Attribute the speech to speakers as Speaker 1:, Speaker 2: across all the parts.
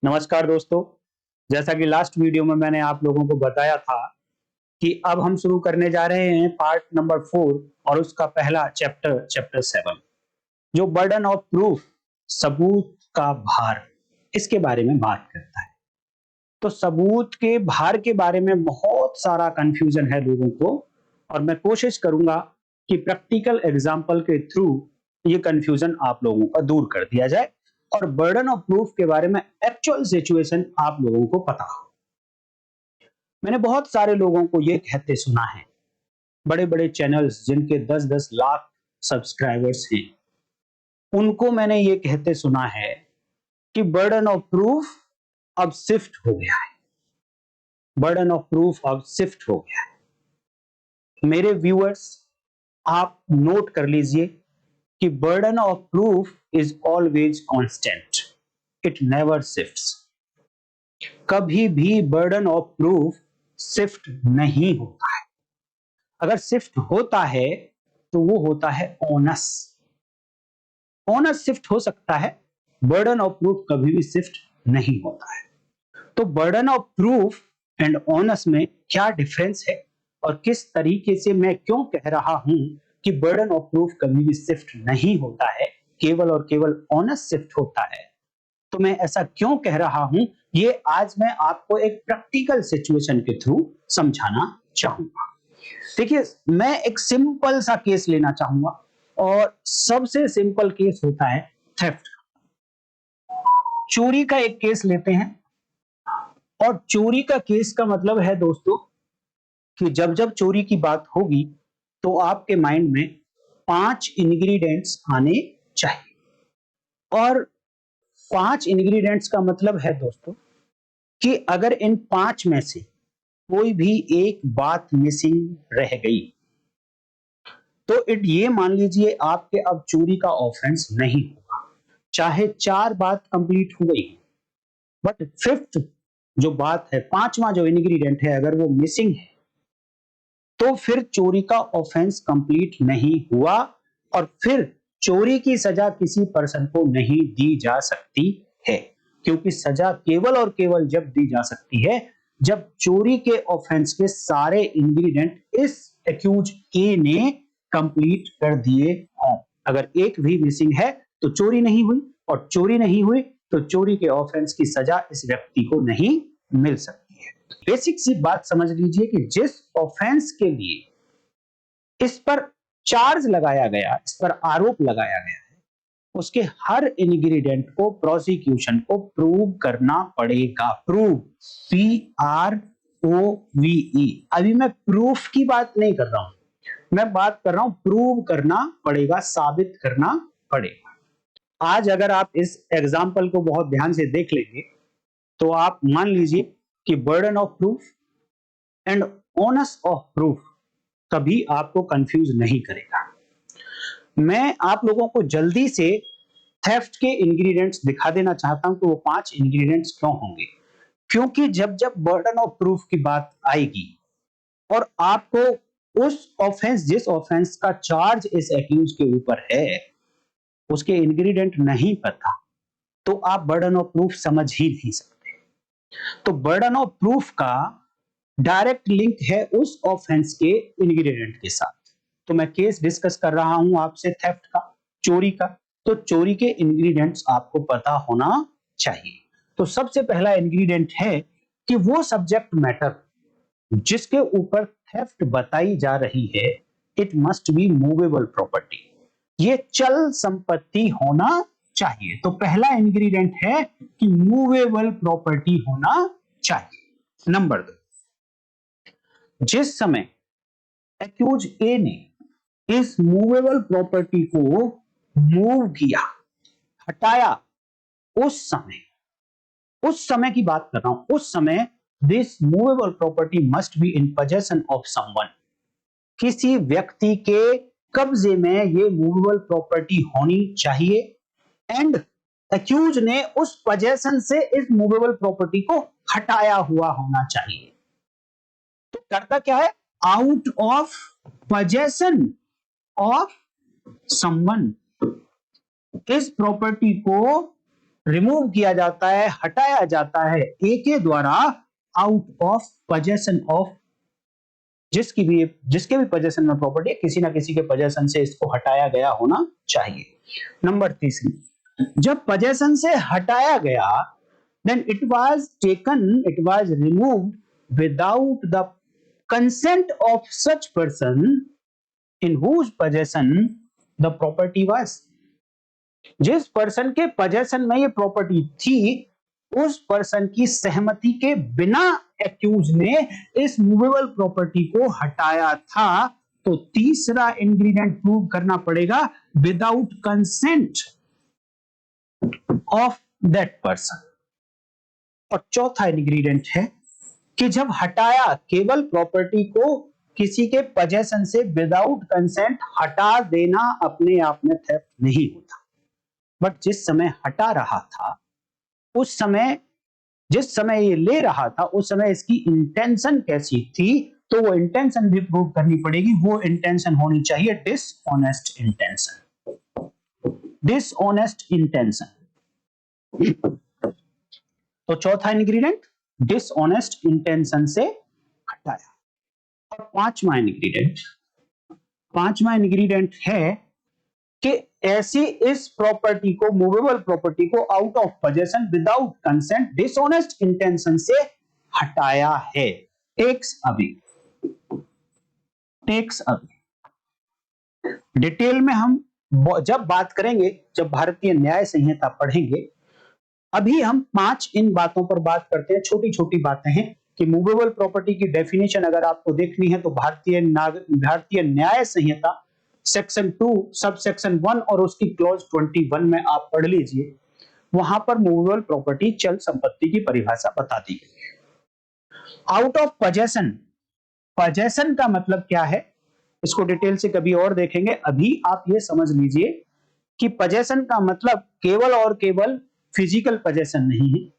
Speaker 1: नमस्कार दोस्तों। जैसा कि लास्ट वीडियो में मैंने आप लोगों को बताया था कि अब हम शुरू करने जा रहे हैं पार्ट नंबर 4 और उसका पहला चैप्टर 7 जो बर्डन ऑफ प्रूफ, सबूत का भार, इसके बारे में बात करता है। तो सबूत के भार के बारे में बहुत सारा कंफ्यूजन है लोगों को और मैं कोशिश करूंगा कि प्रैक्टिकल एग्जाम्पल के थ्रू ये कंफ्यूजन आप लोगों का दूर कर दिया जाए और बर्डन ऑफ प्रूफ के बारे में एक्चुअल सिचुएशन आप लोगों को पता हो। मैंने बहुत सारे लोगों को ये कहते सुना है, बड़े बड़े चैनल्स जिनके 10-10 लाख सब्सक्राइबर्स हैं, उनको मैंने ये कहते सुना है कि बर्डन ऑफ प्रूफ अब शिफ्ट हो गया है, बर्डन ऑफ प्रूफ अब शिफ्ट हो गया है। मेरे व्यूअर्स, आप नोट कर लीजिए कि burden of proof is always constant, it never shifts. कभी भी बर्डन ऑफ प्रूफ शिफ्ट नहीं होता है। अगर शिफ्ट होता है तो वो होता है ओनस। ओनस शिफ्ट हो सकता है, बर्डन ऑफ प्रूफ कभी भी शिफ्ट नहीं होता है। तो burden of proof and onus में क्या डिफरेंस है और किस तरीके से मैं क्यों कह रहा हूं कि बर्डन ऑफ प्रूफ कभी भी शिफ्ट नहीं होता है, केवल और केवल ओनस शिफ्ट होता है, तो मैं ऐसा क्यों कह रहा हूं, ये आज मैं आपको एक प्रैक्टिकल सिचुएशन के थ्रू समझाना चाहूंगा। देखिए, मैं एक सिंपल सा केस लेना चाहूंगा और सबसे सिंपल केस होता है थेफ्ट। चोरी का एक केस लेते हैं और चोरी का केस का मतलब है दोस्तों कि जब जब चोरी की बात होगी तो आपके माइंड में 5 इंग्रेडिएंट्स आने चाहिए। और 5 इंग्रेडिएंट्स का मतलब है दोस्तों कि अगर इन 5 में से कोई भी एक बात मिसिंग रह गई तो ये मान लीजिए आपके अब चोरी का ऑफेंस नहीं होगा, चाहे 4 बात कंप्लीट हो गई, बट फिफ्थ जो बात है, 5वां जो इंग्रेडिएंट है, अगर वो मिसिंग है तो फिर चोरी का ऑफेंस कंप्लीट नहीं हुआ और फिर चोरी की सजा किसी पर्सन को नहीं दी जा सकती है, क्योंकि सजा केवल और केवल जब दी जा सकती है जब चोरी के ऑफेंस के सारे इंग्रेडिएंट इस एक्यूज ए ने कंप्लीट कर दिए हों। अगर एक भी मिसिंग है तो चोरी नहीं हुई, और चोरी नहीं हुई तो चोरी के ऑफेंस की सजा इस व्यक्ति को नहीं मिल सकती है। बेसिक सी बात समझ लीजिए कि जिस ऑफेंस के लिए इस पर चार्ज लगाया गया, इस पर आरोप लगाया गया है, उसके हर इंग्रेडिएंट को प्रोसिक्यूशन को प्रूव करना पड़ेगा। Prove, PROVE। अभी मैं प्रूफ की बात नहीं कर रहा हूं, मैं बात कर रहा हूं प्रूव करना पड़ेगा, साबित करना पड़ेगा। आज अगर आप इस एग्जाम्पल को बहुत ध्यान से देख लेंगे तो आप मान लीजिए कि burden of proof and onus of proof कभी आपको कंफ्यूज नहीं करेगा। मैं आप लोगों को जल्दी से थेफ्ट के इंग्रेडिएंट्स दिखा देना चाहता हूं कि वो 5 इंग्रेडिएंट्स क्यों होंगे, क्योंकि जब जब बर्डन ऑफ प्रूफ की बात आएगी और आपको उस ऑफेंस, जिस ऑफेंस का चार्ज इस एक्यूज के ऊपर है, उसके इंग्रेडिएंट नहीं पता, तो आप बर्डन ऑफ प्रूफ समझ ही नहीं सकते। तो बर्डन ऑफ प्रूफ का डायरेक्ट लिंक है उस ऑफेंस के इंग्रेडिएंट के साथ। तो मैं केस डिस्कस कर रहा हूं आपसे थेफ्ट का, चोरी का, तो चोरी के इंग्रेडिएंट्स आपको पता होना चाहिए। तो सबसे पहला इंग्रेडिएंट है कि वो सब्जेक्ट मैटर जिसके ऊपर थेफ्ट बताई जा रही है, it must be movable property, ये चल संपत्ति होना चाहिए। तो पहला इंग्रेडिएंट है कि मूवेबल प्रॉपर्टी होना चाहिए। नंबर 2, जिस समय एक्यूज ए ने इस मूवेबल प्रॉपर्टी को मूव किया, हटाया, उस समय की बात कर रहा हूं, उस समय this movable property must be in possession of someone, किसी व्यक्ति के कब्जे में ये मूवेबल प्रॉपर्टी होनी चाहिए एंड एक्यूज ने उस पोजेशन से इस मूवेबल प्रॉपर्टी को हटाया हुआ होना चाहिए। तो करता क्या है, out of possession of someone, इस प्रॉपर्टी को रिमूव किया जाता है, हटाया जाता है ए के द्वारा आउट ऑफ पोजेशन ऑफ जिसके भी पोजेशन में प्रॉपर्टी है, किसी ना किसी के पोजेशन से इसको हटाया गया होना चाहिए। नंबर तीसरी, जब पोजेशन से हटाया गया, then it was removed without the consent of such person in whose possession the property was। जिस पर्सन के पोजेशन में ये प्रॉपर्टी थी, उस पर्सन की सहमति के बिना एक्यूज ने इस मूवेबल प्रॉपर्टी को हटाया था। तो तीसरा इंग्रेडिएंट प्रूव करना पड़ेगा, without consent of that person. और चौथा इंग्रेडिएंट है कि जब हटाया, केवल प्रॉपर्टी को किसी के पोजेशन से विदाउट कंसेंट हटा देना अपने आप में थेफ्ट नहीं होता, बट जिस समय हटा रहा था, उस समय जिस समय ये ले रहा था, उस समय इसकी इंटेंशन कैसी थी, तो वो इंटेंशन भी प्रूव करनी पड़ेगी। वो इंटेंशन होनी चाहिए डिसऑनेस्ट इंटेंशन। Dishonest intention. तो चौथा इंग्रेडिएंट डिसऑनेस्ट इंटेंशन से हटाया। और पांचवा इंग्रेडिएंट है कि ऐसी इस प्रॉपर्टी को, मूवेबल प्रॉपर्टी को out of possession without consent dishonest intention से हटाया है। Takes away. डिटेल में हम जब बात करेंगे, जब भारतीय न्याय संहिता पढ़ेंगे, अभी हम 5 इन बातों पर बात करते हैं। छोटी छोटी बातें हैं कि मूवेबल प्रॉपर्टी की डेफिनेशन अगर आपको देखनी है तो भारतीय न्याय संहिता सेक्शन 2 सब सेक्शन 1 और उसकी क्लॉज 21 में आप पढ़ लीजिए। वहां पर मूवेबल प्रॉपर्टी, चल संपत्ति की परिभाषा बता दी गई है। आउट ऑफ पोजेशन, पोजेशन का मतलब क्या है, इसको डिटेल से कभी और देखेंगे। अभी आप ये समझ लीजिए कि पोजेशन का मतलब केवल और केवल फिजिकल पोजेशन नहीं है।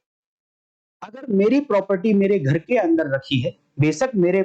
Speaker 1: अगर मेरी प्रॉपर्टी मेरे घर के अंदर रखी है, बेशक मेरे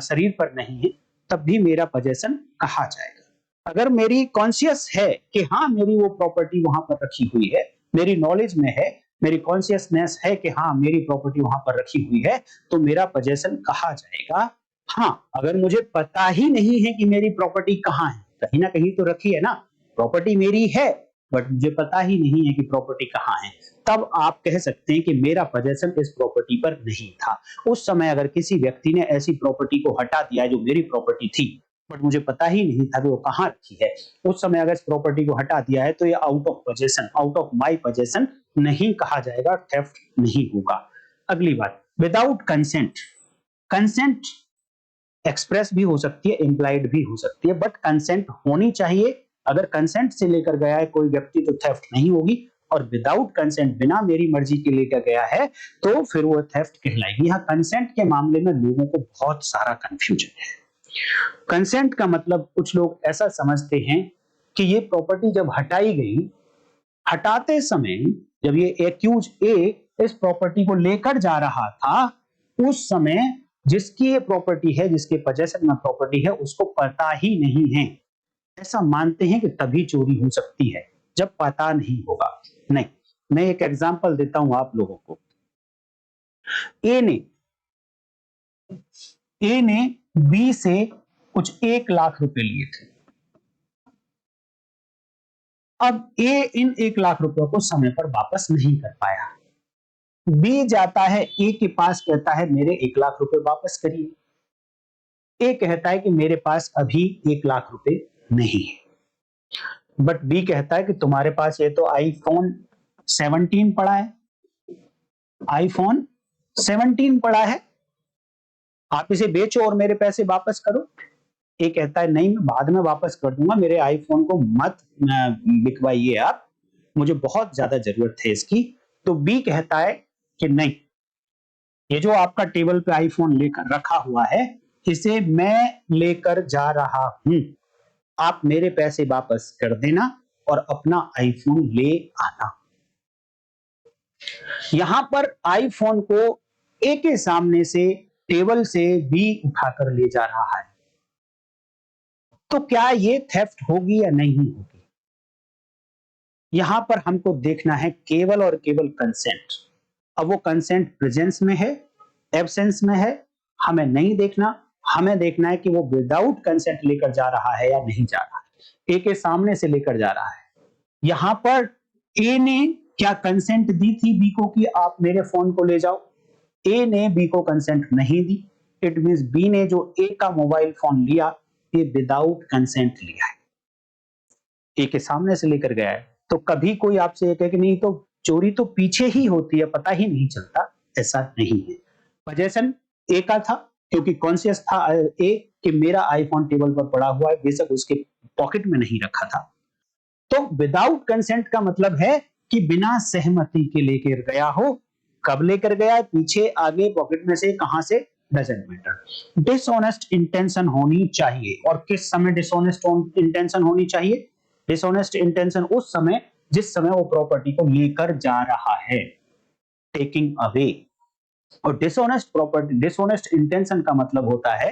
Speaker 1: शरीर पर नहीं है, तब भी मेरा पोजेशन कहा जाएगा। अगर मेरी कॉन्शियस है कि हाँ मेरी वो प्रॉपर्टी वहां पर रखी हुई है, मेरी नॉलेज में है, मेरी कॉन्शियसनेस है कि हाँ मेरी प्रॉपर्टी वहां पर रखी हुई है, तो मेरा पोजेशन कहा जाएगा। हाँ, अगर मुझे पता ही नहीं है कि मेरी प्रॉपर्टी कहाँ है, कहीं ना कहीं तो रखी है ना, प्रॉपर्टी मेरी है बट मुझे पता ही नहीं है कि प्रॉपर्टी कहाँ है, तब आप कह सकते हैं कि मेरा पोजेशन इस प्रॉपर्टी पर नहीं था। उस समय अगर किसी व्यक्ति ने ऐसी प्रॉपर्टी को हटा दिया जो मेरी प्रॉपर्टी थी, बट मुझे पता ही नहीं था कि वो कहाँ रखी है, उस समय अगर इस प्रॉपर्टी को हटा दिया है, तो ये out of possession, out of my possession नहीं कहा जाएगा, थेफ्ट नहीं होगा। अगली बात, विदाउट कंसेंट। कंसेंट एक्सप्रेस भी हो सकती है, इंप्लाइड भी हो सकती है, बट कंसेंट होनी चाहिए। अगर कंसेंट से लेकर गया है कोई व्यक्ति तो थेफ्ट नहीं होगी, और विदाउट कंसेंट, बिना मेरी मर्जी के लेकर गया है, तो फिर वो थेफ्ट कहलाएगी। यहाँ कंसेंट के मामले में लोगों को बहुत सारा कंफ्यूजन है। कंसेंट का मतलब कुछ लोग ऐसा समझते हैं कि ये प्रॉपर्टी जब हटाई गई, हटाते समय जब ये एक्यूज ए इस प्रॉपर्टी को लेकर जा रहा था, उस समय जिसकी ये प्रॉपर्टी है, जिसके पोजेशन में प्रॉपर्टी है, उसको पता ही नहीं है। ऐसा मानते हैं कि तभी चोरी हो सकती है जब पता नहीं होगा। नहीं, मैं एक एग्जांपल देता हूं आप लोगों को। ए ने बी से कुछ 1 लाख रुपए लिए थे। अब ए इन 1 लाख रुपए को समय पर वापस नहीं कर पाया। बी जाता है ए के पास, कहता है मेरे 1 लाख रुपए वापस करिए। ए कहता है कि मेरे पास अभी 1 लाख रुपए नहीं है, बट बी कहता है कि तुम्हारे पास ये तो आईफोन 17 पड़ा है, आईफोन 17 पड़ा है, आप इसे बेचो और मेरे पैसे वापस करो। ए कहता है नहीं, मैं बाद में वापस कर दूंगा, मेरे आईफोन को मत बिकवाइए आप, मुझे बहुत ज्यादा जरूरत है इसकी। तो बी कहता है कि नहीं, ये जो आपका टेबल पे आईफोन लेकर रखा हुआ है, इसे मैं लेकर जा रहा हूं, आप मेरे पैसे वापस कर देना और अपना आईफोन ले आना। यहां पर आईफोन को ए के सामने से टेबल से बी उठाकर ले जा रहा है, तो क्या ये थेफ्ट होगी या नहीं होगी? यहां पर हमको देखना है केवल और केवल कंसेंट। अब वो कंसेंट प्रेजेंस में है, एब्सेंस में है, हमें नहीं देखना। हमें देखना है कि वो विदाउट कंसेंट लेकर जा रहा है या नहीं जा रहा है, ए के सामने से लेकर जा रहा है। यहां पर ए ने क्या कंसेंट दी थी बी को कि आप मेरे फोन को ले जाओ? ए ने बी को कंसेंट नहीं दी। इट मींस बी ने जो ए का मोबाइल फोन लिया, ये विदाउट कंसेंट लिया है, ए के सामने से लेकर गया है। तो कभी कोई आपसे ये कहे कि नहीं तो चोरी तो पीछे ही होती है, पता ही नहीं चलता, ऐसा नहीं है। पोजेशन ए का था क्योंकि कॉन्शियस था ए कि मेरा आईफोन टेबल पर पड़ा हुआ है, बेशक उसके पॉकेट में नहीं रखा था। तो विदाउट कंसेंट का मतलब है कि बिना सहमति के लेकर गया हो। कब लेकर गया है? पीछे, आगे, पॉकेट में से, कहां से, डजंट मैटर। डिसऑनेस्ट इंटेंशन होनी चाहिए। और किस समय डिसऑनेस्ट इंटेंशन होनी चाहिए? डिसऑनेस्ट इंटेंशन उस समय जिस समय वो प्रॉपर्टी को लेकर जा रहा है, टेकिंग अवे। और डिसऑनेस्ट इंटेंशन का मतलब होता है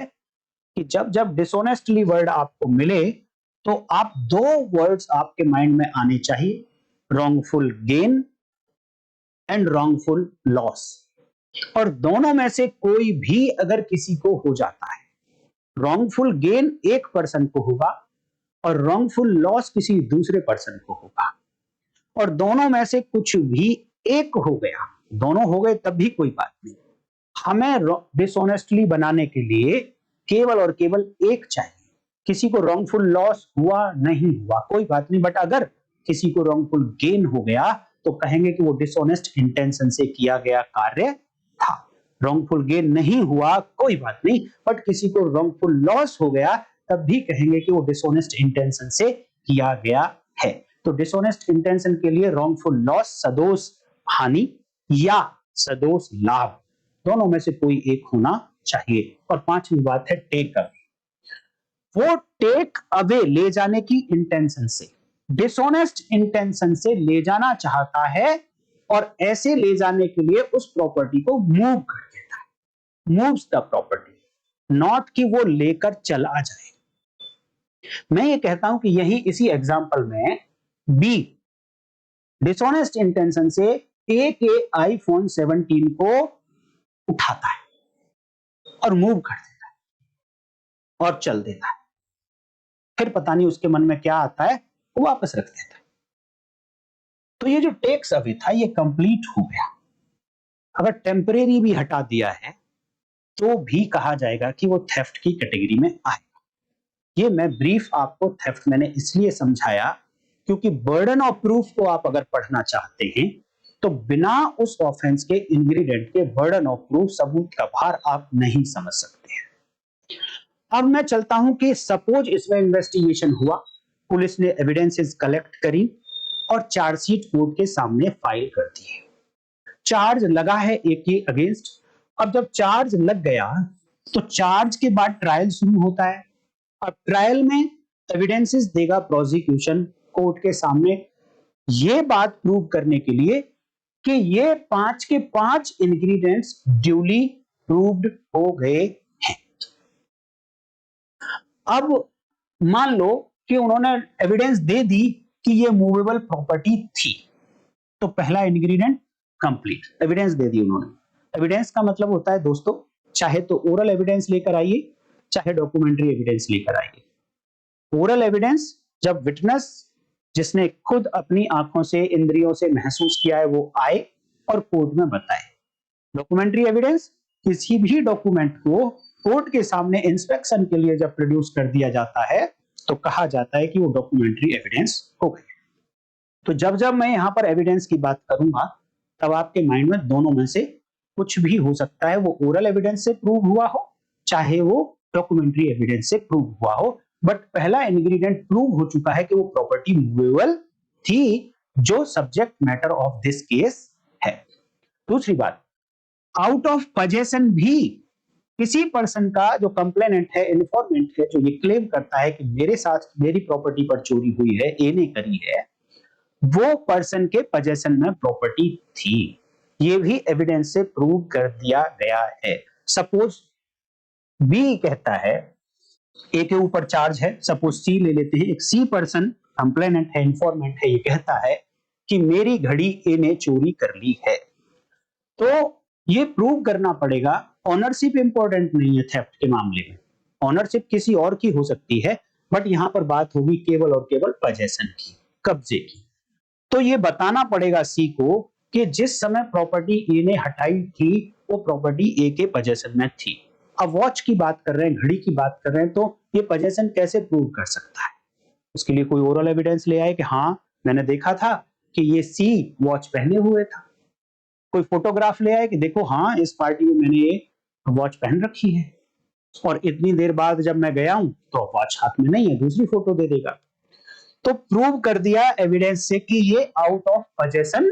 Speaker 1: कि जब जब डिसऑनेस्टली वर्ड आपको मिले तो आप दो वर्ड्स आपके माइंड में आने चाहिए, wrongful gain and wrongful loss. और दोनों में से कोई भी अगर किसी को हो जाता है, रॉन्गफुल गेन एक पर्सन को होगा और रॉन्गफुल लॉस किसी दूसरे पर्सन को होगा, और दोनों में से कुछ भी एक हो गया, दोनों हो गए तब भी कोई बात नहीं। हमें डिसऑनेस्टली बनाने के लिए केवल और केवल एक चाहिए। किसी को रॉन्गफुल लॉस हुआ नहीं हुआ कोई बात नहीं, बट अगर किसी को रॉन्गफुल गेन हो गया तो कहेंगे कि वो डिसऑनेस्ट इंटेंशन से किया गया कार्य था। रॉन्गफुल गेन नहीं हुआ कोई बात नहीं, बट किसी को रॉन्गफुल लॉस हो गया तब भी कहेंगे कि वो डिसऑनेस्ट इंटेंशन से किया गया है। तो डिसऑनेस्ट इंटेंशन के लिए रॉन्गफुल लॉस, सदोष हानि या सदोष लाभ, दोनों में से कोई एक होना चाहिए। और पांचवी बात है टेक अवे। वो टेक अवे ले जाने की इंटेंशन से, डिसऑनेस्ट इंटेंशन से ले जाना चाहता है, और ऐसे ले जाने के लिए उस प्रॉपर्टी को मूव कर देता है, मूव्स द प्रॉपर्टी, नॉट कि वो लेकर चला जाए। मैं ये कहता हूं कि यही इसी एग्जांपल में बी डिसऑनेस्ट इंटेंशन से ए के आईफोन 17 को उठाता है और मूव कर देता है और चल देता है। फिर पता नहीं उसके मन में क्या आता है, वो वापस रख देता है। तो ये जो टेक्स अवे था ये कंप्लीट हो गया। अगर टेम्परेरी भी हटा दिया है तो भी कहा जाएगा कि वो थेफ्ट की कैटेगरी में आएगा। ये मैं ब्रीफ आपको थेफ्ट मैंने इसलिए समझाया क्योंकि बर्डन ऑफ प्रूफ को आप अगर पढ़ना चाहते हैं तो बिना उस ऑफेंस के इंग्रेडिएंट के बर्डन ऑफ प्रूफ, सबूत का भार आप नहीं समझ सकते हैं। अब मैं चलता हूं कि सपोज इसमें इन्वेस्टिगेशन हुआ, पुलिस ने एविडेंसेस कलेक्ट करी और चार्जशीट कोर्ट के सामने फाइल कर दी है। चार्ज लगा है एक के अगेंस्ट। अब जब चार्ज लग गया तो चार्ज के बाद ट्रायल शुरू होता है। अब ट्रायल में एविडेंसेस देगा प्रोसिक्यूशन कोर्ट के सामने, ये बात प्रूव करने के लिए कि ये 5 के 5 इंग्रेडिएंट्स ड्यूली प्रूव्ड हो गए हैं। अब मान लो कि उन्होंने एविडेंस दे दी कि ये मूवेबल प्रॉपर्टी थी, तो पहला इंग्रेडिएंट कंप्लीट, एविडेंस दे दी उन्होंने। एविडेंस का मतलब होता है दोस्तों, चाहे तो ओरल एविडेंस लेकर आइए, चाहे डॉक्यूमेंट्री एविडेंस लेकर आइए। ओरल एविडेंस जब विटनेस जिसने खुद अपनी आंखों से, इंद्रियों से महसूस किया है वो आए और कोर्ट में बताए। डॉक्यूमेंट्री एविडेंस किसी भी डॉक्यूमेंट को कोर्ट के सामने इंस्पेक्शन के लिए जब प्रोड्यूस कर दिया जाता है तो कहा जाता है कि वो डॉक्यूमेंट्री एविडेंस हो गई। तो जब जब मैं यहां पर एविडेंस की बात करूंगा तब आपके माइंड में दोनों में से कुछ भी हो सकता है, वो ओरल एविडेंस से प्रूव हुआ हो चाहे वो डॉक्यूमेंट्री एविडेंस से प्रूव हुआ हो, बट पहला इंग्रेडिएंट प्रूव हो चुका है कि वो प्रॉपर्टी मूवेबल थी, जो subject matter of this case है। दूसरी बात, आउट ऑफ पोजेशन भी किसी पर्सन का जो कंप्लेनेंट है, इन्फॉर्मेंट है, जो ये क्लेम करता है कि मेरे साथ मेरी प्रॉपर्टी पर चोरी हुई है, ए ने करी है, वो पर्सन के पोजेशन में प्रॉपर्टी थी, ये भी एविडेंस से प्रूव कर दिया गया है। सपोज बी कहता है ए के ऊपर चार्ज है, सपोज सी ले लेते हैं, एक सी पर्सन कंप्लेनेंट है, इंफॉर्मेंट है, ये कहता है कि मेरी घड़ी ए ने चोरी कर ली है। तो ये प्रूव करना पड़ेगा। ऑनरशिप इंपॉर्टेंट नहीं है थेफ्ट के मामले में, ऑनरशिप किसी और की हो सकती है, बट यहां पर बात होगी केवल और केवल पोजेशन की, कब्जे की। तो ये बताना पड़ेगा सी को कि जिस समय प्रॉपर्टी ए ने हटाई थी वो प्रॉपर्टी ए के पोजेशन में थी। अब वॉच की बात कर रहे हैं, घड़ी की बात कर रहे हैं, तो ये पोजेशन कैसे प्रूव कर सकता है? उसके लिए कोई ओरल एविडेंस ले आए कि हाँ मैंने देखा था कि ये सी वॉच पहने हुए था। कोई फोटोग्राफ ले आए कि देखो हाँ इस पार्टी में मैंने ये वॉच पहन रखी है, और इतनी देर बाद जब मैं गया हूं तो वॉच हाथ में नहीं है, दूसरी फोटो दे देगा। तो प्रूव कर दिया एविडेंस से कि ये आउट ऑफ पोजेशन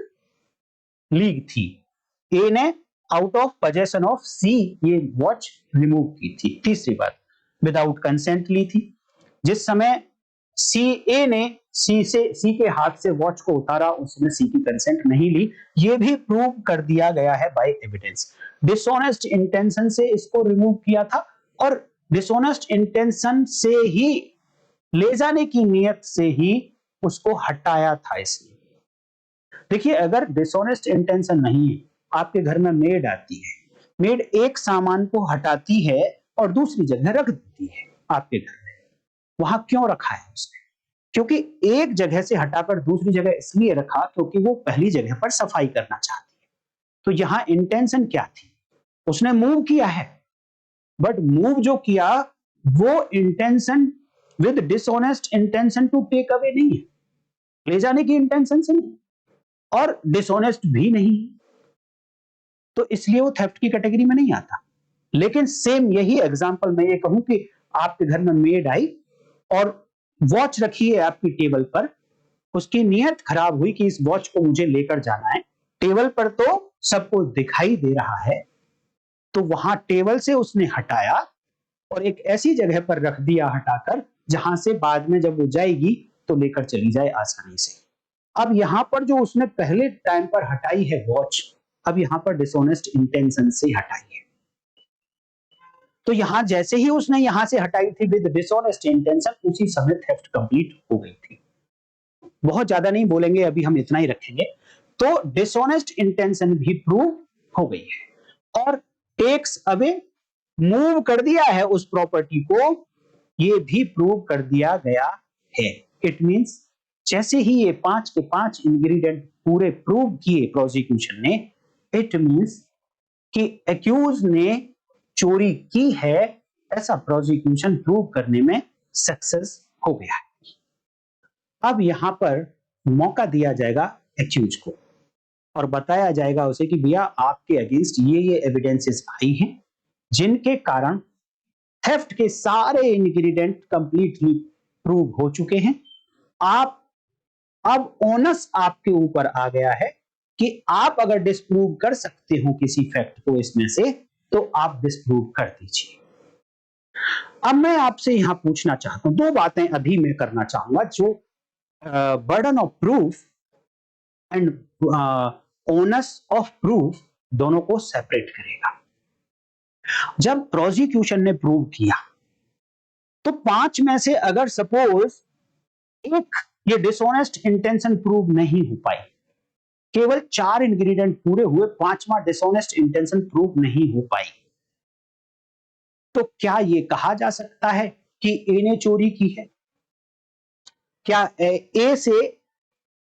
Speaker 1: ली थी। ए ने आउट ऑफ पोजेशन ऑफ सी ये वॉच रिमूव की थी। तीसरी बात, विदाउट कंसेंट ली थी। जिस समय ए ने सी के हाथ से वॉच को उतारा उसने सी की कंसेंट नहीं ली, ये भी प्रूव कर दिया गया है बाय एविडेंस। डिसऑनेस्ट इंटेंशन से इसको रिमूव किया था, और डिसऑनेस्ट इंटेंशन से ही ले जाने की नियत से ही उसको हटाया था इसने। देखिए अगर डिसऑनेस्ट इंटेंशन नहीं है, आपके घर में मेड आती है, मेड एक सामान को हटाती है और दूसरी जगह रख देती है आपके घर में, वहां क्यों रखा है उसने? क्योंकि एक जगह से हटाकर दूसरी जगह इसलिए रखा क्योंकि वो पहली जगह पर सफाई करना चाहती है। तो यहां इंटेंशन क्या थी? उसने मूव किया है, बट मूव जो किया वो intention with dishonest intention to take away नहीं है, ले जाने की इंटेंशन से नहीं, और डिसऑनेस्ट भी नहीं, तो इसलिए वो थेफ्ट की कैटेगरी में नहीं आता। लेकिन सेम यही एग्जांपल मैं ये कहूं कि आपके घर में मेड आई और वॉच रखी है आपकी टेबल पर, उसकी नीयत खराब हुई कि इस वॉच को मुझे लेकर जाना है, टेबल पर तो सबको दिखाई दे रहा है, तो वहां टेबल से उसने हटाया और एक ऐसी जगह पर रख दिया हटाकर जहां से बाद में जब वो जाएगी तो लेकर चली जाए आसानी से। अब यहां पर जो उसने पहले टाइम पर हटाई है वॉच, अब यहां पर डिसऑनेस्ट इंटेंशन से हटाई है। तो यहां जैसे ही उसने यहां से हटाई थी विद डिसऑनेस्ट इंटेंशन, उसी समय थेफ्ट कंप्लीट हो गई थी। बहुत ज्यादा नहीं बोलेंगे, अभी हम इतना ही रखेंगे। तो डिसऑनेस्ट इंटेंशन भी प्रूव हो गई है, और टेक्स अवे मूव कर दिया है उस प्रॉपर्टी को, ये भी प्रूव कर दिया गया है। इट मींस जैसे ही ये 5 के 5 इंग्रेडिएंट पूरे प्रूव किए प्रोसिक्यूशन ने, इट मींस कि एक्यूज ने चोरी की है, ऐसा प्रोसिक्यूशन प्रूव करने में सक्सेस हो गया है। अब यहां पर मौका दिया जाएगा एक्यूज को और बताया जाएगा उसे कि भैया आपके अगेंस्ट ये एविडेंसेस आई हैं जिनके कारण थेफ्ट के सारे इंग्रेडिएंट कंप्लीटली प्रूव हो चुके हैं। आप अब ओनस आपके ऊपर आ गया है कि आप अगर डिस्प्रूव कर सकते हो किसी फैक्ट को इसमें से, तो आप डिस्प्रूव कर दीजिए। अब मैं आपसे यहां पूछना चाहता हूं, दो बातें अभी मैं करना चाहूंगा जो burden of proof and onus of proof दोनों को सेपरेट करेगा। जब प्रोसिक्यूशन ने प्रूव किया तो 5 में से अगर सपोज एक ये डिसऑनेस्ट इंटेंशन प्रूव नहीं हो पाई, केवल 4 इंग्रेडिएंट पूरे हुए, 5वां डिसऑनेस्ट इंटेंशन प्रूव नहीं हो पाई, तो क्या ये कहा जा सकता है कि ए ने चोरी की है? क्या ए से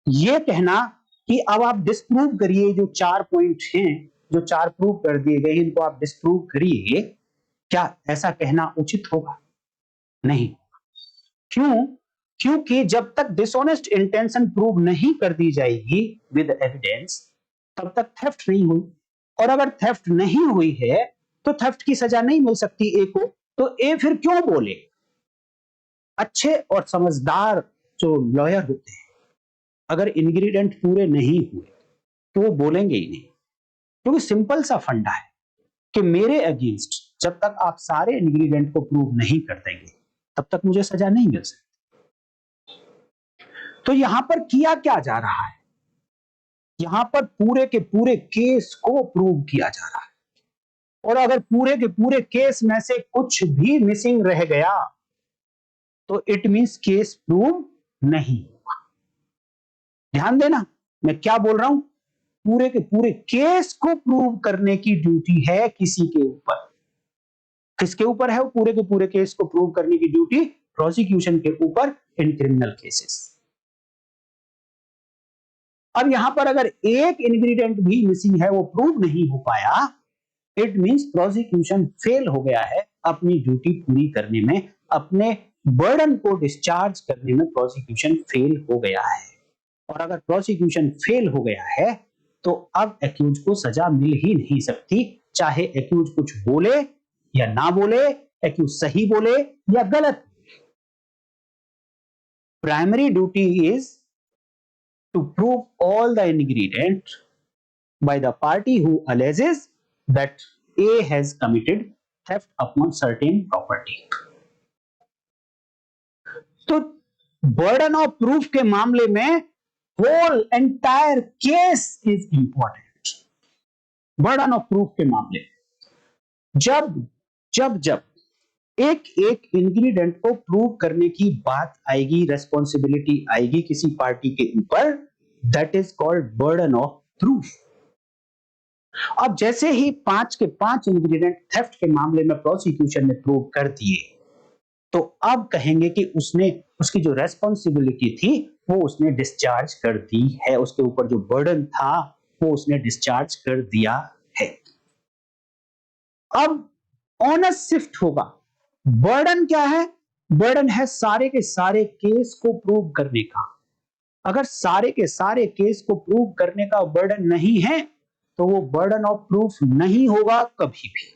Speaker 1: ये कहना कि अब आप डिस्प्रूव करिए जो 4 पॉइंट हैं, जो 4 प्रूव कर दिए गए इनको आप डिस्प्रूव करिए, क्या ऐसा कहना उचित होगा? नहीं। क्यों? क्योंकि जब तक डिसऑनेस्ट इंटेंशन प्रूव नहीं कर दी जाएगी विद एविडेंस, तब तक थेफ्ट नहीं हुई, और अगर थेफ्ट नहीं हुई है तो थेफ्ट की सजा नहीं मिल सकती ए को, तो ए फिर क्यों बोले? अच्छे और समझदार जो लॉयर होते हैं, अगर इंग्रेडिएंट पूरे नहीं हुए तो वो बोलेंगे ही नहीं, क्योंकि सिंपल सा फंडा है कि मेरे अगेंस्ट जब तक आप सारे इंग्रेडिएंट को प्रूव नहीं कर देंगे तब तक मुझे सजा नहीं मिल सकती। तो यहां पर किया क्या जा रहा है? यहां पर पूरे के पूरे केस को प्रूव किया जा रहा है, और अगर पूरे के पूरे केस में से कुछ भी मिसिंग रह गया तो इट मींस केस प्रूव नहीं हुआ। ध्यान देना, मैं क्या बोल रहा हूं, पूरे के पूरे केस को प्रूव करने की ड्यूटी है किसी के ऊपर। किसके ऊपर है वो पूरे के पूरे केस को प्रूव करने की ड्यूटी? प्रोसिक्यूशन के ऊपर इन क्रिमिनल केसेस। अब यहां पर अगर एक इंग्रेडिएंट भी मिसिंग है, वो प्रूव नहीं हो पाया, इट मींस प्रोसिक्यूशन फेल हो गया है अपनी ड्यूटी पूरी करने में, अपने बर्डन को डिस्चार्ज करने में प्रोसिक्यूशन फेल हो गया है। और अगर प्रोसिक्यूशन फेल हो गया है तो अब एक्यूज को सजा मिल ही नहीं सकती, चाहे एक्यूज कुछ बोले या ना बोले, एक्यूज सही बोले या गलत। Primary duty is to prove all the ingredient by the party who alleges that A has committed theft upon certain property. तो burden of proof के मामले में whole entire case is important. burden of proof के मामले में जब एक एक इंग्रेडिएंट को प्रूव करने की बात आएगी, रेस्पॉन्सिबिलिटी आएगी किसी पार्टी के ऊपर, that is called burden of proof. अब जैसे ही 5 के 5 इंग्रेडिएंट थेफ्ट के मामले में प्रोसिक्यूशन ने प्रूव कर दिए, तो अब कहेंगे कि उसने उसकी जो रेस्पॉन्सिबिलिटी थी वो उसने डिस्चार्ज कर दी है, उसके ऊपर जो बर्डन था वो उसने डिस्चार्ज कर दिया है। अब ऑनस शिफ्ट होगा। बर्डन क्या है? बर्डन है सारे के सारे केस को प्रूव करने का। अगर सारे के सारे केस को प्रूव करने का बर्डन नहीं है तो वो बर्डन ऑफ प्रूफ नहीं होगा कभी भी,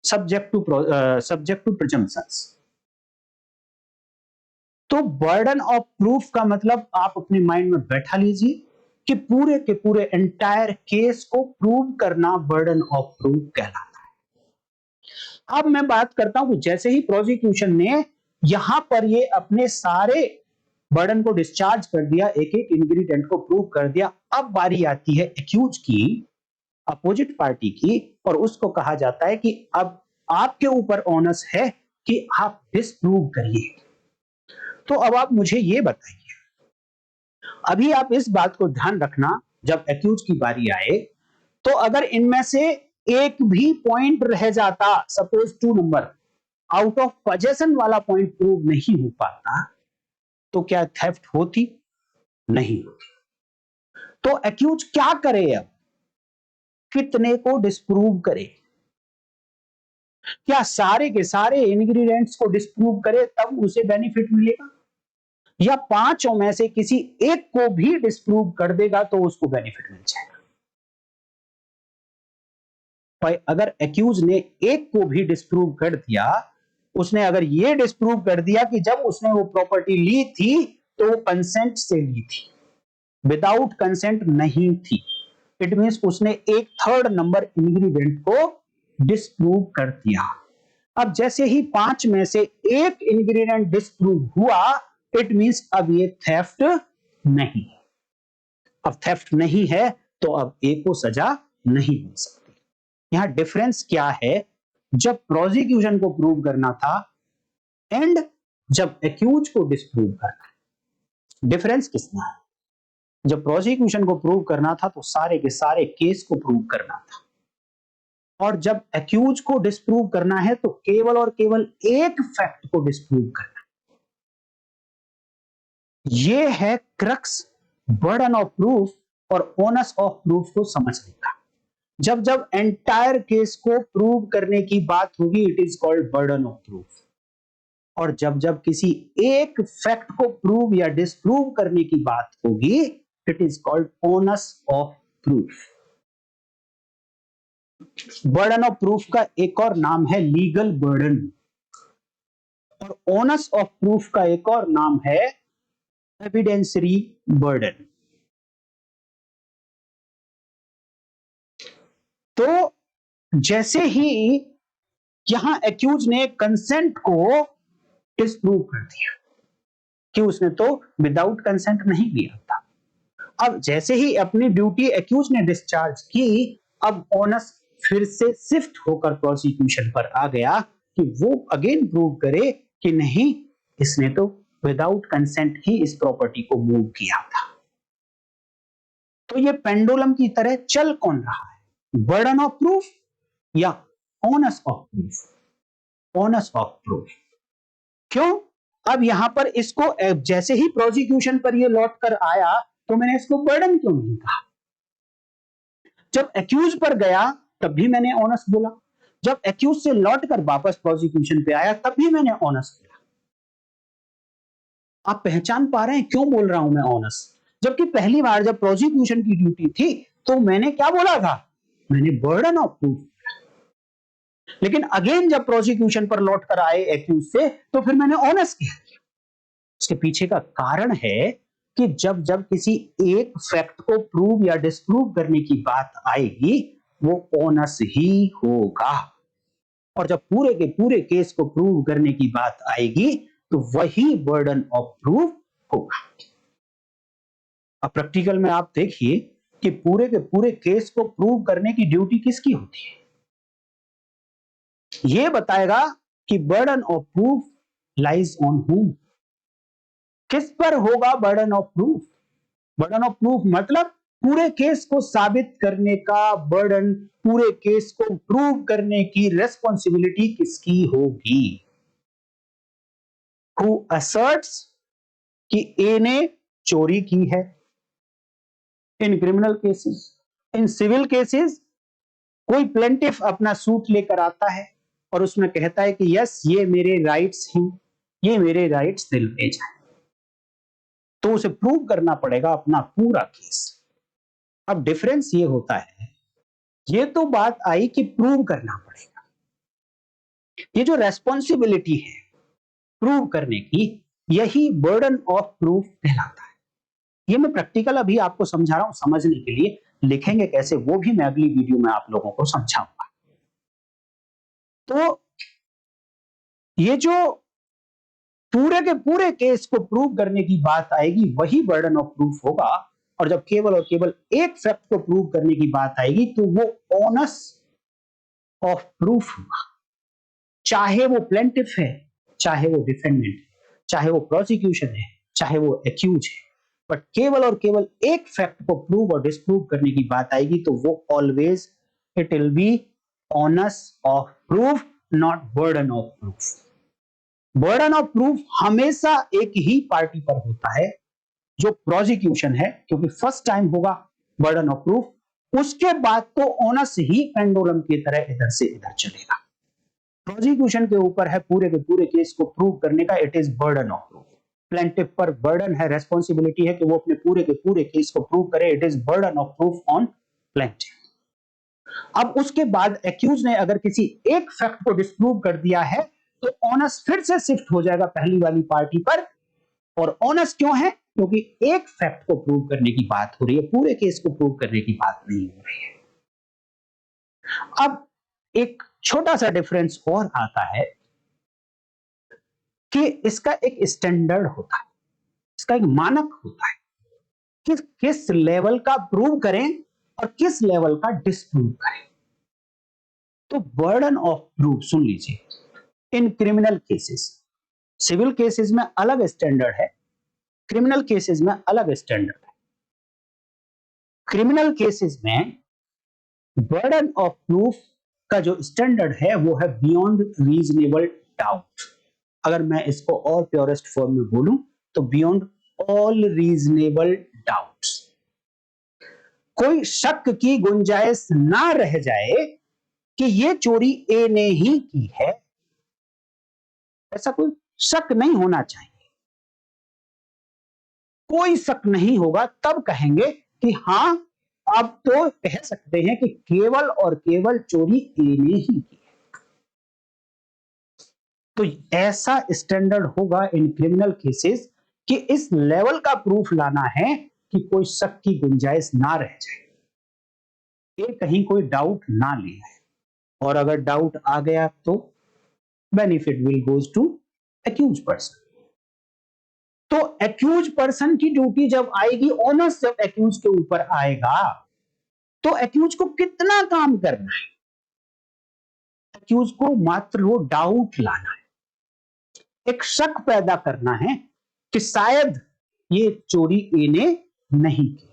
Speaker 1: सब्जेक्ट टू प्रिजम्पशंस। तो बर्डन ऑफ प्रूफ का मतलब आप अपने माइंड में बैठा लीजिए कि पूरे के पूरे एंटायर केस को प्रूव करना बर्डन ऑफ प्रूफ कहलाता है। अब मैं बात करता हूं, जैसे ही प्रोसिक्यूशन ने यहां पर ये अपने सारे बर्डन को डिस्चार्ज कर दिया, एक एक इंग्रेडिएंट को प्रूव कर दिया, अब बारी आती है एक्यूज की, अपोजिट पार्टी की, और उसको कहा जाता है कि अब आपके ऊपर ऑनस है कि आप डिस्प्रूव करिए। तो अब आप मुझे ये बताइए, अभी आप इस बात को ध्यान रखना, जब एक्यूज की बारी आए तो अगर इनमें से एक भी पॉइंट रह जाता, suppose 2 number out of possession वाला पॉइंट प्रूव नहीं हो पाता, तो क्या थेफ्ट होती? नहीं होती। तो एक्यूज क्या करे? अब कितने को डिस्प्रूव करे? क्या सारे के सारे इंग्रेडिएंट्स को डिस्प्रूव करे तब उसे बेनिफिट मिलेगा, या 5 में से किसी एक को भी डिस्प्रूव कर देगा तो उसको बेनिफिट मिल जाएगा? अगर एक्यूज ने एक को भी डिस्प्रूव कर दिया, उसने अगर ये डिस्प्रूव कर दिया कि जब उसने वो प्रॉपर्टी ली थी तो वो कंसेंट से ली थी, विदाउट कंसेंट नहीं थी, इट मींस उसने एक 3rd नंबर इंग्रेडिएंट को डिस्प्रूव कर दिया। अब जैसे ही 5 में से एक इंग्रेडिएंट डिस्प्रूव हुआ, इट मींस अब ये थेफ्ट नहीं। अब थेफ्ट नहीं है तो अब ए को सजा नहीं मिल सकती। यहां डिफरेंस क्या है, जब प्रोसिक्यूशन को प्रूव करना था एंड जब एक्यूज को डिस्प्रूव करना है, डिफरेंस कितना है? जब प्रोसिक्यूशन को प्रूव करना था तो सारे के सारे केस को प्रूव करना था, और जब एक्यूज को डिस्प्रूव करना है तो केवल और केवल एक फैक्ट को डिस्प्रूव करना। यह है क्रक्स बर्डन ऑफ प्रूफ और ओनस ऑफ प्रूफ को समझने का। जब जब एंटायर केस को प्रूव करने की बात होगी, it is called burden of proof, और जब जब किसी एक फैक्ट को प्रूव या डिस्प्रूव करने की बात होगी, it is called onus of proof. Burden of proof का एक और नाम है लीगल बर्डन, और ओनस ऑफ प्रूफ का एक और नाम है एविडेंसरी बर्डन। तो जैसे ही यहां एक्यूज ने कंसेंट को डिस्प्रूव कर दिया कि उसने तो विदाउट कंसेंट नहीं लिया था, अब जैसे ही अपनी ड्यूटी एक्यूज ने डिस्चार्ज की, अब ओनस फिर से शिफ्ट होकर प्रोसिक्यूशन पर आ गया कि वो अगेन प्रूव करे कि नहीं, इसने तो विदाउट कंसेंट ही इस प्रॉपर्टी को मूव किया था। तो ये पेंडुलम की तरह चल कौन रहा है, बर्डन ऑफ प्रूफ या ons of proof? Ons of proof. क्यों? अब यहां पर इसको जैसे ही प्रोसिक्यूशन पर ये लौट कर आया तो मैंने इसको बर्डन क्यों नहीं कहा? जब एक्यूज पर गया तब भी मैंने ऑनस बोला, जब एक्यूज से लौट कर वापस प्रोसिक्यूशन पे आया तब भी मैंने ऑनस बोला। आप पहचान पा रहे हैं क्यों बोल रहा हूं मैं ऑनस? जबकि पहली बार जब प्रोसिक्यूशन की ड्यूटी थी तो मैंने क्या बोला था, मैंने बर्डन ऑफ प्रूफ। लेकिन अगेन जब प्रोसिक्यूशन पर लौट कर आए एक्यूज से तो फिर मैंने ऑनस किया। इसके पीछे का कारण है कि जब जब किसी एक फैक्ट को प्रूव या डिस्प्रूव करने की बात आएगी वो ऑनस ही होगा, और जब पूरे के पूरे केस को प्रूव करने की बात आएगी तो वही बर्डन ऑफ प्रूफ होगा। अब प्रैक्टिकल में आप देखिए कि पूरे के पूरे केस को प्रूव करने की ड्यूटी किसकी होती है? यह बताएगा कि burden of proof lies on हुम। किस पर होगा burden of proof? Burden of proof मतलब पूरे केस को साबित करने का बर्डन, पूरे केस को प्रूव करने की रेस्पॉन्सिबिलिटी किसकी होगी? हु असर्ट्स कि ए ने चोरी की है in criminal cases. In civil cases कोई प्लेंटिफ अपना सूट लेकर आता है और उसमें कहता है कि यस ये मेरे राइट्स हैं, ये मेरे राइट्स दिल पे जाए, तो उसे प्रूव करना पड़ेगा अपना पूरा केस। अब डिफरेंस ये होता है, ये तो बात आई कि प्रूव करना पड़ेगा, ये जो रेस्पॉन्सिबिलिटी है प्रूव करने की, यही बर्डन ऑफ प्रूफ कहलाता है। ये मैं प्रैक्टिकल अभी आपको समझा रहा हूं समझने के लिए, लिखेंगे कैसे वो भी मैं अगली वीडियो में आप लोगों को समझाऊंगा। तो ये जो पूरे के पूरे केस को प्रूव करने की बात आएगी वही बर्डन ऑफ प्रूफ होगा, और जब केवल और केवल एक फैक्ट को प्रूव करने की बात आएगी तो वो ऑनस ऑफ प्रूफ होगा, चाहे वो प्लेंटिफ है, चाहे वो डिफेंडेंट है, चाहे वो प्रोसिक्यूशन है, चाहे वो एक्यूज है। बट केवल और केवल एक फैक्ट को प्रूव और डिस्प्रूव करने की बात आएगी तो वो always it will be ons of proof, not burden of proof. Burden of proof हमेशा एक ही पार्टी पर होता है, जो प्रोसिक्यूशन है, क्योंकि फर्स्ट टाइम होगा बर्डन ऑफ प्रूफ, उसके बाद तो ऑनस ही पेंडुलम की तरह इधर से इधर चलेगा। प्रोसिक्यूशन के ऊपर है पूरे के पूरे केस को प्रूव करने का, it is burden of proof. Plaintiff पर बर्डन है, रेस्पॉन्सिबिलिटी है कि वो अपने पूरे के पूरे केस को प्रूव करे, it is burden of proof on plaintiff. अब उसके बाद एक्यूज ने अगर किसी एक फैक्ट को डिस्प्रूव कर दिया है तो ऑनस फिर से शिफ्ट हो जाएगा पहली वाली पार्टी पर। और ऑनस क्यों है? क्योंकि एक फैक्ट को प्रूव करने की बात हो रही है, पूरे केस को प्रूव करने की बात नहीं हो रही है। अब एक छोटा सा डिफरेंस और आता है कि इसका एक स्टैंडर्ड होता है, इसका एक मानक होता है कि किस लेवल का प्रूव करें और किस लेवल का डिस्प्रूव करें। तो बर्डन ऑफ प्रूफ सुन लीजिए, in criminal cases, civil cases में अलग स्टैंडर्ड है, क्रिमिनल केसेस में अलग स्टैंडर्ड है। क्रिमिनल केसेस में बर्डन ऑफ प्रूफ का जो स्टैंडर्ड है वो है बियॉन्ड रीजनेबल डाउट। अगर मैं इसको और प्योरेस्ट फॉर्म में बोलूं तो बियॉन्ड ऑल रीजनेबल डाउट्स। कोई शक की गुंजाइश ना रह जाए कि ये चोरी ए ने ही की है, ऐसा कोई शक नहीं होना चाहिए। कोई शक नहीं होगा तब कहेंगे कि हां अब तो कह सकते हैं कि केवल और केवल चोरी ए ने ही की है। तो ऐसा स्टैंडर्ड होगा इन क्रिमिनल केसेस कि इस लेवल का प्रूफ लाना है कि कोई शक की गुंजाइश ना रह जाए, ये कहीं कोई डाउट ना ले आए, और अगर डाउट आ गया तो benefit will goes to accuse person. तो एक्यूज पर्सन की ड्यूटी जब आएगी, ऑनस जब एक्यूज के ऊपर आएगा तो एक्यूज को कितना काम करना है? एक्यूज को मात्र वो डाउट लाना है, एक शक पैदा करना है कि शायद ये चोरी ए ने नहीं की।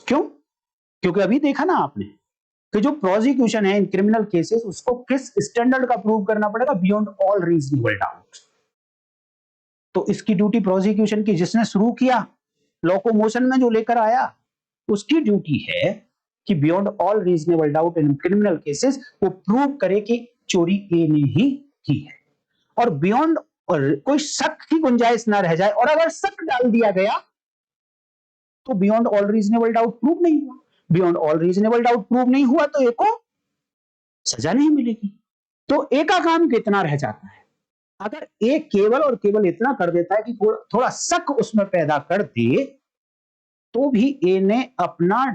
Speaker 1: क्यों? क्योंकि अभी देखा ना आपने कि जो प्रोसिक्यूशन है इन क्रिमिनल केसेस उसको किस स्टैंडर्ड का प्रूव करना पड़ेगा, बियॉन्ड ऑल रीजनेबल डाउट। तो इसकी ड्यूटी प्रोसिक्यूशन की, जिसने शुरू किया, लॉ को मोशन में जो लेकर आया, उसकी ड्यूटी है कि beyond all reasonable doubt in criminal cases वो प्रूव करे कि चोरी ए ने ही की है, और बियॉन्ड कोई शक की गुंजाइश ना रह जाए, और अगर शक डाल दिया गया तो beyond all reasonable doubt prove नहीं हुआ। Beyond all reasonable doubt prove नहीं हुआ तो ए को सजा नहीं मिलेगी। तो ए का काम कितना रह जाता है? अगर ए केवल और केवल इतना कर देता है कि थोड़ा शक उसमें पैदा कर दे, तो भी ए ने अपना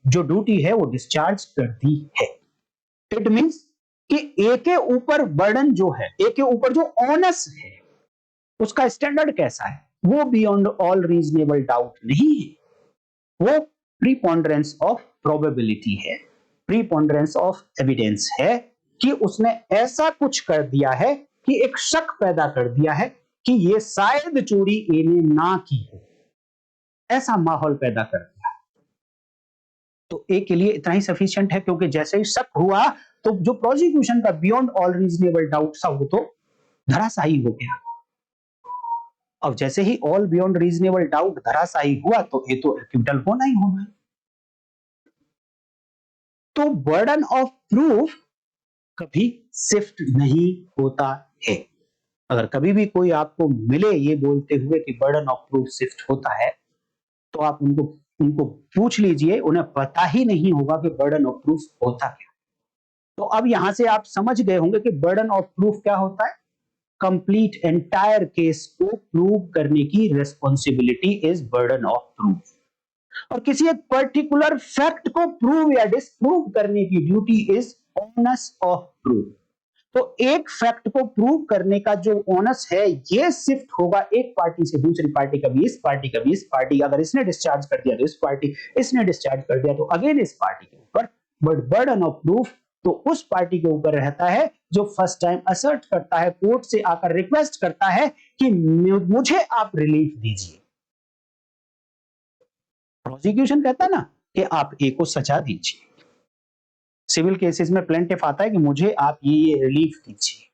Speaker 1: जो ड्यूटी है वो डिस्चार्ज कर दी है। इट मींस कि ए के ऊपर बर्डन जो है, ए के ऊपर जो ऑनस है, उसका स्टैंडर्ड कैसा है? वो बियॉन्ड ऑल रीजनेबल डाउट नहीं है, वो प्रीपोंडरेंस ऑफ प्रोबेबिलिटी है, प्रीपोंडरेंस ऑफ एविडेंस है कि उसने ऐसा कुछ कर दिया है कि एक शक पैदा कर दिया है कि ये शायद चोरी ए ने ना की हो, ऐसा माहौल पैदा कर दिया। तो ए के लिए इतना ही सफिशिएंट है, क्योंकि जैसे ही शक हुआ तो जो प्रोसिक्यूशन का बियॉन्ड ऑल रीजनेबल डाउट था वो तो धराशायी हो गया। अब जैसे ही ऑल बियॉन्ड रीजनेबल डाउट धराशायी हुआ तो ये तो एक्विटल होना ही होना। तो बर्डन ऑफ प्रूफ कभी शिफ्ट नहीं होता है। अगर कभी भी कोई आपको मिले ये बोलते हुए कि बर्डन ऑफ प्रूफ शिफ्ट होता है, तो आप उनको पूछ लीजिए, उन्हें पता ही नहीं होगा कि बर्डन ऑफ प्रूफ होता क्या। तो अब यहां से आप समझ गए होंगे कि बर्डन ऑफ प्रूफ क्या होता है। कंप्लीट एंटायर केस को प्रूव करने की responsibility is burden of proof, और किसी एक पर्टिकुलर फैक्ट को प्रूव या डिसप्रूव करने की duty is ons of proof. तो एक फैक्ट को प्रूव करने का जो ऑनस है ये शिफ्ट होगा एक पार्टी से दूसरी पार्टी, कभी इस पार्टी कभी इस पार्टी। अगर इसने डिस्चार्ज कर दिया तो इस पार्टी, इसने डिस्चार्ज कर दिया तो अगेन इस पार्टी के ऊपर। बट बर्डन ऑफ प्रूफ तो उस पार्टी के ऊपर रहता है जो फर्स्ट टाइम असर्ट करता है, कोर्ट से आकर रिक्वेस्ट करता है कि मुझे आप रिलीफ दीजिए। प्रोसिक्यूशन कहता है ना कि आप ए को सजा दीजिए, सिविल केसेस में प्लेंटिफ आता है कि मुझे आप ये रिलीफ दीजिए।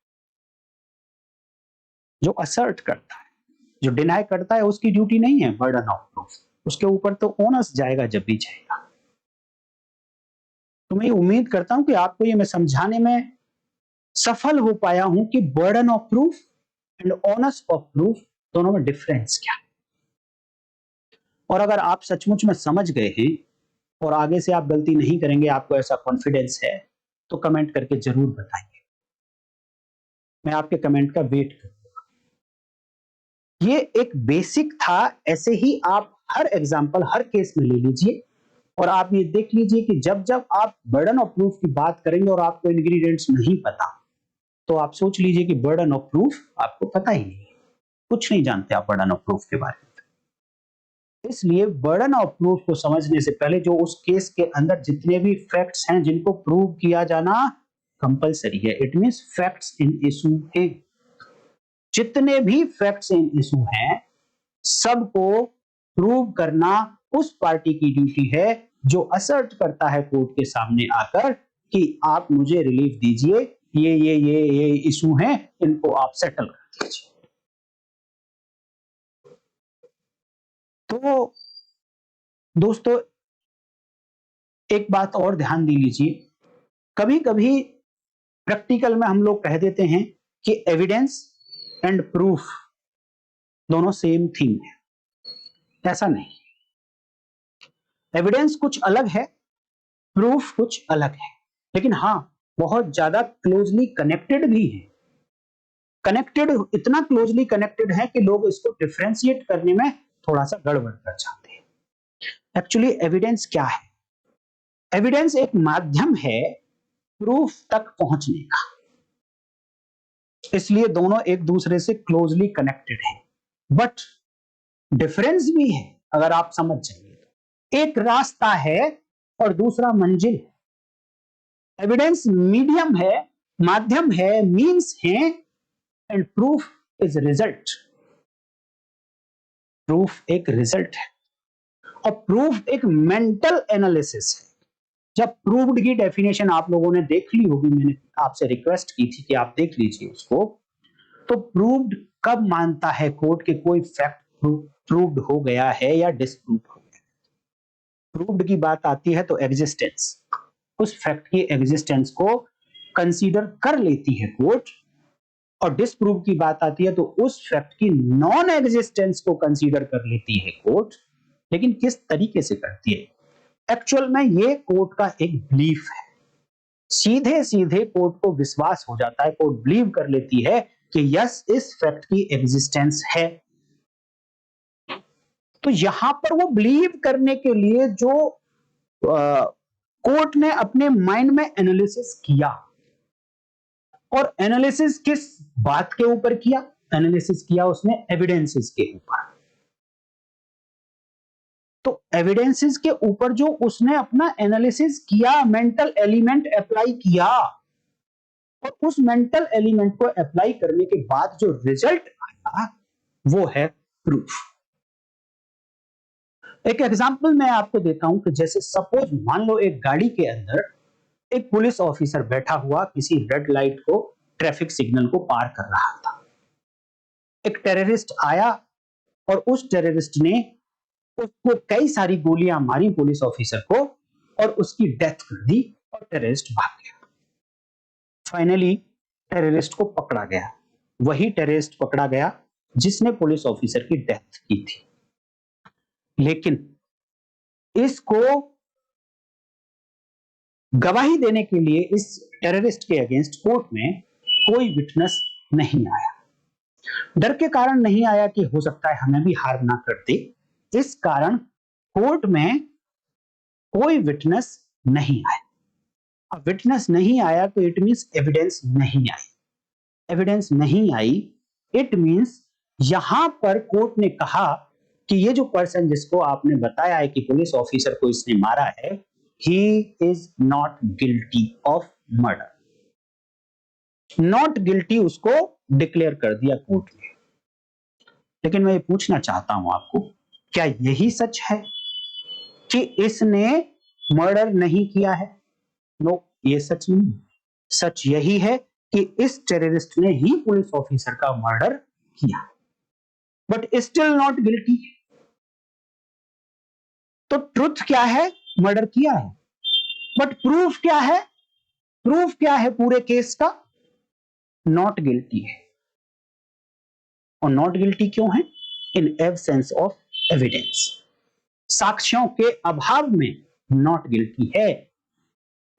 Speaker 1: जो असर्ट करता है, जो डिनाई करता है, उसकी ड्यूटी नहीं है बर्डन ऑफ प्रूफ, उसके ऊपर तो ओनस जाएगा जब भी जाएगा। तो मैं उम्मीद करता हूं कि आपको ये मैं समझाने में सफल हो पाया हूं कि burden of proof and onus of proof दोनों में डिफरेंस क्या है। और अगर आप सचमुच में समझ गए हैं और आगे से आप गलती नहीं करेंगे, आपको ऐसा कॉन्फिडेंस है, तो कमेंट करके जरूर बताइए, मैं आपके कमेंट का वेट करूंगा। ये एक बेसिक था, ऐसे ही आप हर एग्जांपल हर केस में ले लीजिए और आप ये देख लीजिए कि जब जब आप बर्डन ऑफ प्रूफ की बात करेंगे और आपको इंग्रेडिएंट्स नहीं पता, तो आप सोच लीजिए कि बर्डन ऑफ प्रूफ आपको पता ही नहीं है, कुछ नहीं जानते आप बर्डन ऑफ प्रूफ के बारे में। इसलिए बर्डन ऑफ प्रूफ को समझने से पहले जो उस केस के अंदर जितने भी फैक्ट्स हैं जिनको प्रूव किया जाना कंपलसरी है, it means facts in issue है, जितने भी फैक्ट्स इन इशू हैं सबको प्रूव करना उस पार्टी की ड्यूटी है जो असर्ट करता है कोर्ट के सामने आकर कि आप मुझे रिलीफ दीजिए, ये इशू हैं, इनको आप सेटल कर दीजिए। तो दोस्तों एक बात और ध्यान दे लीजिए, कभी कभी प्रैक्टिकल में हम लोग कह देते हैं कि एविडेंस एंड प्रूफ दोनों सेम थिंग है। ऐसा नहीं, एविडेंस कुछ अलग है, प्रूफ कुछ अलग है, लेकिन हाँ बहुत ज्यादा क्लोजली कनेक्टेड भी है। कनेक्टेड, इतना क्लोजली कनेक्टेड है कि लोग इसको डिफरेंशिएट करने में थोड़ा सा गड़बड़ कर जाते हैं। एक्चुअली एविडेंस क्या है? एविडेंस एक माध्यम है प्रूफ तक पहुंचने का, इसलिए दोनों एक दूसरे से क्लोजली कनेक्टेड हैं। बट डिफरेंस भी है, अगर आप समझ जाइए तो एक रास्ता है और दूसरा मंजिल है। एविडेंस मीडियम है, माध्यम है, मीन्स है, and proof is result. Proof एक रिजल्ट है और प्रूफ एक मेंटल एनालिसिस है। जब प्रूव्ड की डेफिनेशन आप लोगों ने देख ली होगी, मैंने आपसे रिक्वेस्ट की थी कि आप देख लीजिए उसको, तो प्रूव्ड कब मानता है कोर्ट के कोई फैक्ट प्रूव्ड हो गया है या डिसप्रूव्ड हो गया। प्रूव्ड की बात आती है तो एग्जिस्टेंस, उस फैक्ट की एग्जिस्टेंस को कंसीडर कर लेती है कोर्ट, और डिसप्रूव की बात आती है तो उस फैक्ट की नॉन एग्जिस्टेंस को कंसीडर कर लेती है कोर्ट। लेकिन किस तरीके से करती है? एक्चुअल में ये कोर्ट का एक बिलीफ है, सीधे सीधे कोर्ट को विश्वास हो जाता है, कोर्ट बिलीव कर लेती है कि यस इस फैक्ट की एग्जिस्टेंस है। तो यहां पर वो बिलीव करने के लिए जो कोर्ट ने अपने माइंड में एनालिसिस किया, और एनालिसिस किस बात के ऊपर किया? एनालिसिस किया उसने एविडेंसेस के ऊपर। तो एविडेंसेस के ऊपर जो उसने अपना एनालिसिस किया, मेंटल एलिमेंट अप्लाई किया, और उस मेंटल एलिमेंट को अप्लाई करने के बाद जो रिजल्ट आया वो है प्रूफ। एक एग्जांपल मैं आपको देता हूं कि जैसे सपोज मान लो एक गाड़ी के अंदर एक पुलिस ऑफिसर बैठा हुआ किसी रेड लाइट को, ट्रैफिक सिग्नल को पार कर रहा था। एक टेररिस्ट आया और उस टेररिस्ट ने उसको कई सारी गोलियां मारी पुलिस ऑफिसर को, और उसकी डेथ कर दी, और टेररिस्ट भाग गया। फाइनली टेररिस्ट को पकड़ा गया, वही टेररिस्ट पकड़ा गया जिसने पुलिस ऑफिसर की डेथ की थी। लेकिन इसको गवाही देने के लिए इस टेररिस्ट के अगेंस्ट कोर्ट में कोई विटनेस नहीं आया। डर के कारण नहीं आया कि हो सकता है हमें भी हार्म ना कर दे, इस कारण कोर्ट में कोई विटनेस नहीं आया। अब विटनेस नहीं आया तो इट मींस एविडेंस नहीं आई। एविडेंस नहीं आई इट मींस यहां पर कोर्ट ने कहा कि ये जो पर्सन जिसको आपने बताया है कि पुलिस ऑफिसर को इसने मारा है, he is not guilty of murder. Not guilty उसको डिक्लेयर कर दिया कोर्ट ने। लेकिन मैं ये पूछना चाहता हूं आपको, क्या यही सच है कि इसने मर्डर नहीं किया है? नो, ये सच नहीं। सच यही है कि इस टेररिस्ट ने ही पुलिस ऑफिसर का मर्डर किया, बट स्टिल नॉट गिल्टी। तो ट्रुथ क्या है? मर्डर किया है। बट प्रूफ क्या है? प्रूफ क्या है पूरे केस का? नॉट गिल्टी है। और नॉट गिल्टी क्यों है? इन एब्सेंस ऑफ एविडेंस, साक्ष्यों के अभाव में नॉट गिल्टी है।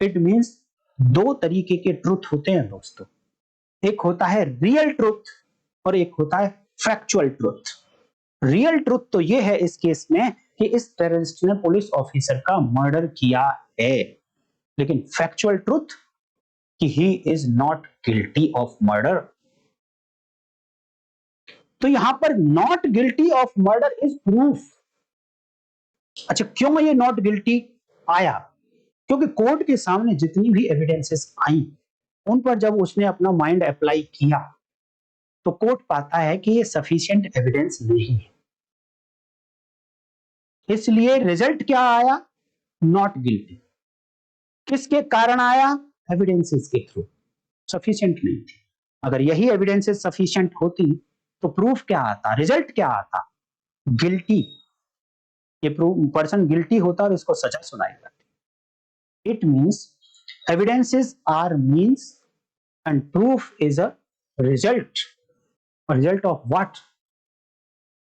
Speaker 1: इट मींस दो तरीके के ट्रुथ होते हैं दोस्तों, एक होता है रियल ट्रुथ और एक होता है फैक्चुअल ट्रुथ। रियल ट्रुथ तो यह है इस केस में कि इस टेररिस्ट ने पुलिस ऑफिसर का मर्डर किया है, लेकिन फैक्चुअल ट्रुथ कि he is not guilty of murder. तो यहां पर not guilty of murder is proof. अच्छा, क्यों ये नॉट गिल्टी आया? क्योंकि कोर्ट के सामने जितनी भी एविडेंसेस आई उन पर जब उसने अपना माइंड अप्लाई किया तो कोर्ट पाता है कि ये सफिशिएंट एविडेंस नहीं है, इसलिए रिजल्ट क्या आया? Not guilty. किसके कारण आया? एविडेंसेस के थ्रू। सफिशिएंट नहीं थी। अगर यही एविडेंसेस सफिशिएंट होती तो प्रूफ क्या आता? रिजल्ट क्या आता? गिल्टी। ये पर्सन गिल्टी होता और इसको सजा सुनाई जाती। It means evidences are means and proof is a result of what?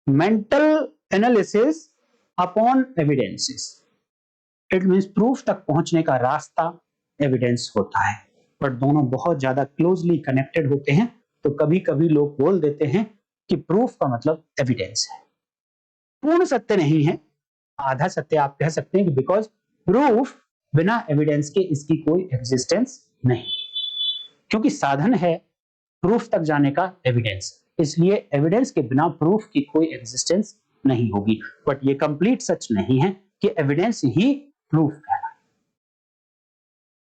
Speaker 1: Mental analysis upon evidences. It means proof तक पहुंचने का रास्ता एविडेंस होता है, पर दोनों बहुत ज्यादा क्लोजली कनेक्टेड होते हैं। तो कभी कभी लोग बोल देते हैं कि प्रूफ का मतलब एविडेंस है। पूर्ण सत्य नहीं है, आधा सत्य आप कह सकते हैं, बिकॉज प्रूफ बिना एविडेंस के इसकी कोई एग्जिस्टेंस नहीं, क्योंकि साधन है प्रूफ तक जाने का एविडेंस, इसलिए एविडेंस के बिना प्रूफ की कोई एग्जिस्टेंस नहीं होगी। बट ये कंप्लीट सच नहीं है कि एविडेंस ही प्रूफ कहलाए।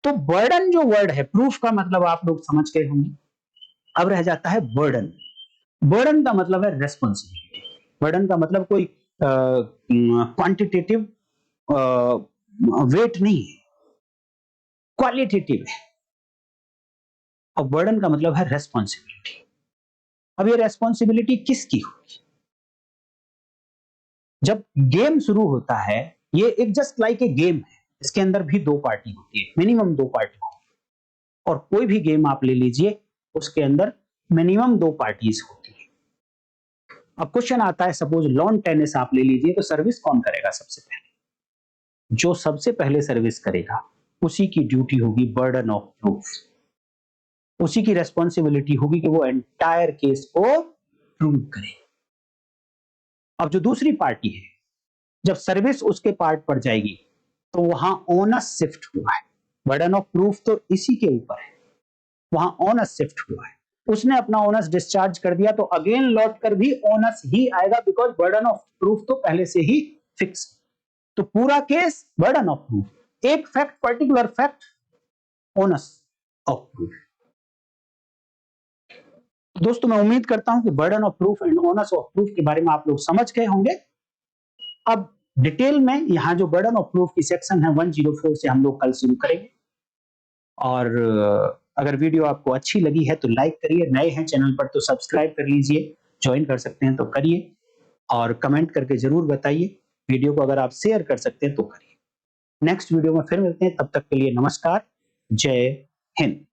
Speaker 1: तो बर्डन जो वर्ड है, प्रूफ का मतलब आप लोग समझ गए होंगे। अब रह जाता है बर्डन। बर्डन का मतलब है रेस्पॉन्सिबिलिटी। बर्डन का मतलब कोई क्वांटिटेटिव वेट नहीं है, क्वालिटेटिव है। और बर्डन का मतलब है रेस्पॉन्सिबिलिटी। अब ये रेस्पॉन्सिबिलिटी किसकी होगी? जब गेम शुरू होता है, ये एक जस्ट लाइक ए गेम है, इसके अंदर भी दो पार्टी होती है, मिनिमम दो पार्टी होती है। और कोई भी गेम आप ले लीजिए, उसके अंदर मिनिमम दो पार्टीज होती है। अब क्वेश्चन आता है, सपोज लॉन टेनिस आप ले लीजिए, तो सर्विस कौन करेगा सबसे पहले? जो सबसे पहले सर्विस करेगा उसी की ड्यूटी होगी बर्डन ऑफ प्रूफ, उसी की रेस्पॉन्सिबिलिटी होगी कि वो एंटायर केस को प्रूव करे। अब जो दूसरी पार्टी है, जब सर्विस उसके पार्ट पर जाएगी तो वहां ओनस शिफ्ट हुआ है, बर्डन ऑफ प्रूफ तो इसी के ऊपर है, वहां ओनस शिफ्ट हुआ है, उसने अपना ओनस डिस्चार्ज कर दिया तो अगेन लौट कर भी ओनस ही आएगा, बिकॉज बर्डन ऑफ प्रूफ तो पहले से ही फिक्स। तो पूरा केस बर्डन ऑफ प्रूफ, एक fact, particular fact, onus of proof. दोस्तों मैं उम्मीद करता हूं कि burden of proof and onus of proof के बारे में आप लोग समझ गए होंगे। अब डिटेल में यहां जो बर्डन ऑफ प्रूफ की सेक्शन है 104 से हम लोग कल शुरू करेंगे। और अगर वीडियो आपको अच्छी लगी है तो लाइक करिए, नए हैं चैनल पर तो सब्सक्राइब कर लीजिए, ज्वाइन कर सकते हैं तो करिए, और कमेंट करके जरूर बताइए। वीडियो को अगर आप शेयर कर सकते हैं तो करिए। नेक्स्ट वीडियो में फिर मिलते हैं, तब तक के लिए नमस्कार, जय हिंद।